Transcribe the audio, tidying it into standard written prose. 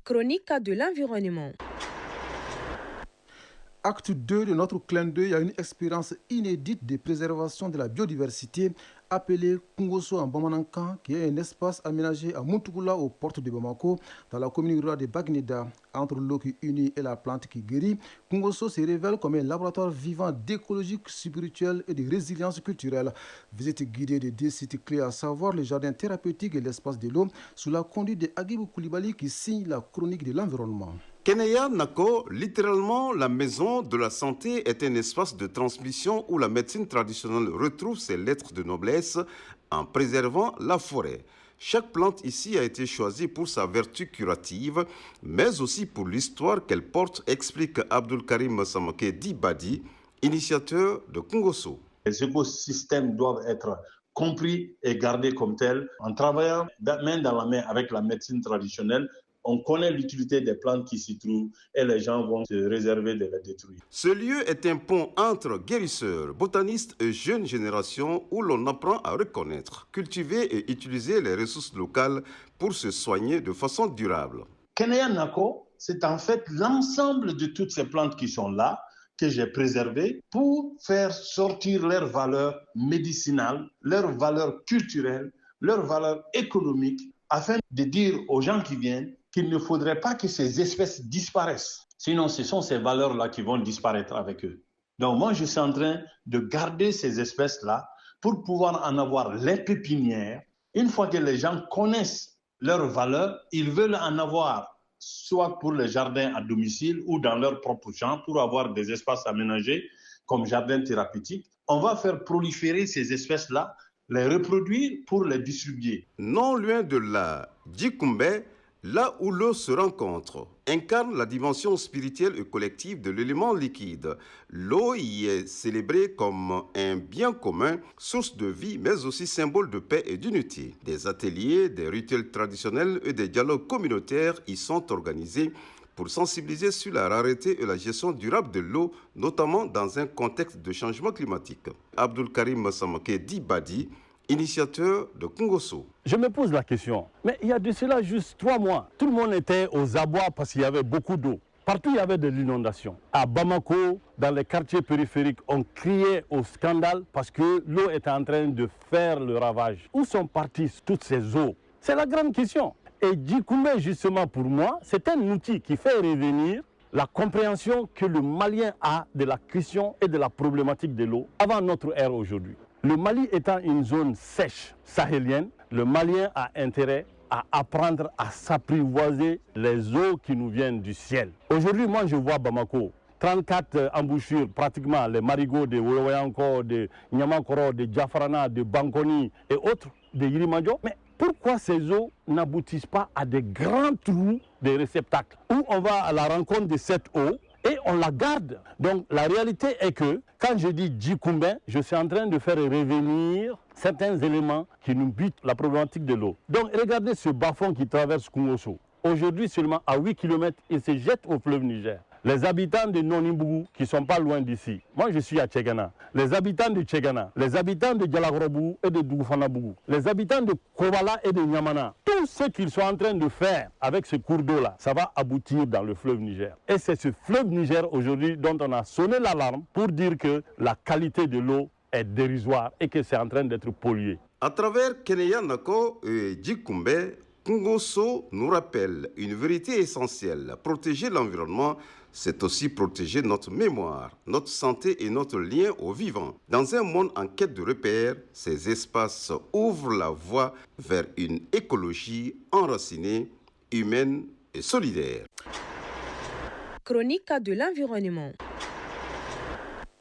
Chronique de l'environnement. Acte 2 de notre clin d'œil à une expérience inédite de préservation de la biodiversité appelée Kungoso en Bamanankan, qui est un espace aménagé à Muntugula aux portes de Bamako, dans la commune rurale de Bagneda. Entre l'eau qui unit et la plante qui guérit, Kungoso se révèle comme un laboratoire vivant d'écologie spirituelle et de résilience culturelle. Visite guidée de 2 sites clés, à savoir le jardin thérapeutique et l'espace de l'eau, sous la conduite de Agibou Koulibaly qui signe la chronique de l'environnement. Keneya Nako, littéralement la maison de la santé, est un espace de transmission où la médecine traditionnelle retrouve ses lettres de noblesse en préservant la forêt. Chaque plante ici a été choisie pour sa vertu curative, mais aussi pour l'histoire qu'elle porte, explique Abdul Karim Samake Dibadi, initiateur de Kungoso. Les écosystèmes doivent être compris et gardés comme tels. En travaillant main dans la main avec la médecine traditionnelle, on connaît l'utilité des plantes qui s'y trouvent et les gens vont se réserver de les détruire. Ce lieu est un pont entre guérisseurs, botanistes et jeunes générations où l'on apprend à reconnaître, cultiver et utiliser les ressources locales pour se soigner de façon durable. Keneya Nako, c'est en fait l'ensemble de toutes ces plantes qui sont là, que j'ai préservées pour faire sortir leurs valeurs médicinales, leurs valeurs culturelles, leurs valeurs économiques, afin de dire aux gens qui viennent qu'il ne faudrait pas que ces espèces disparaissent. Sinon, ce sont ces valeurs-là qui vont disparaître avec eux. Donc moi, je suis en train de garder ces espèces-là pour pouvoir en avoir les pépinières. Une fois que les gens connaissent leurs valeurs, ils veulent en avoir soit pour les jardins à domicile ou dans leur propre champ pour avoir des espaces aménagés comme jardin thérapeutique. On va faire proliférer ces espèces-là, les reproduire pour les distribuer. Non loin de là, Djikumbe, là où l'eau se rencontre, incarne la dimension spirituelle et collective de l'élément liquide. L'eau y est célébrée comme un bien commun, source de vie, mais aussi symbole de paix et d'unité. Des ateliers, des rituels traditionnels et des dialogues communautaires y sont organisés pour sensibiliser sur la rareté et la gestion durable de l'eau, notamment dans un contexte de changement climatique. Abdul Karim Samake Dibadi, initiateur de Kungoso. Je me pose la question, mais il y a de cela juste 3 mois, tout le monde était aux abois parce qu'il y avait beaucoup d'eau. Partout, il y avait de l'inondation. À Bamako, dans les quartiers périphériques, on criait au scandale parce que l'eau était en train de faire le ravage. Où sont parties toutes ces eaux? C'est la grande question. Et Djikumbe, justement, pour moi, c'est un outil qui fait revenir la compréhension que le Malien a de la question et de la problématique de l'eau avant notre ère aujourd'hui. Le Mali étant une zone sèche sahélienne, le Malien a intérêt à apprendre à s'apprivoiser les eaux qui nous viennent du ciel. Aujourd'hui, moi, je vois Bamako, 34 embouchures, pratiquement les marigots de Woyoyanko, de Nyamankoro, de Diafarana, de Bankoni et autres, de Yirimadjo. Mais pourquoi ces eaux n'aboutissent pas à des grands trous, des réceptacles, où on va à la rencontre de cette eau et on la garde? Donc la réalité est que quand je dis Djikumbe, je suis en train de faire revenir certains éléments qui nous butent la problématique de l'eau. Donc regardez ce bas-fond qui traverse Kungoso. Aujourd'hui seulement à 8 km, il se jette au fleuve Niger. Les habitants de Nonimbougou qui ne sont pas loin d'ici, moi je suis à Tchégana, les habitants de Tchégana, les habitants de Dialagrobougou et de Dougoufanabou, les habitants de Kobala et de Nyamana, tout ce qu'ils sont en train de faire avec ce cours d'eau-là, ça va aboutir dans le fleuve Niger. Et c'est ce fleuve Niger aujourd'hui dont on a sonné l'alarme pour dire que la qualité de l'eau est dérisoire et que c'est en train d'être pollué. À travers Keneya Nako et Djikumbe, Kungoso nous rappelle une vérité essentielle. Protéger l'environnement, c'est aussi protéger notre mémoire, notre santé et notre lien au vivant. Dans un monde en quête de repères, ces espaces ouvrent la voie vers une écologie enracinée, humaine et solidaire. Chronique de l'environnement.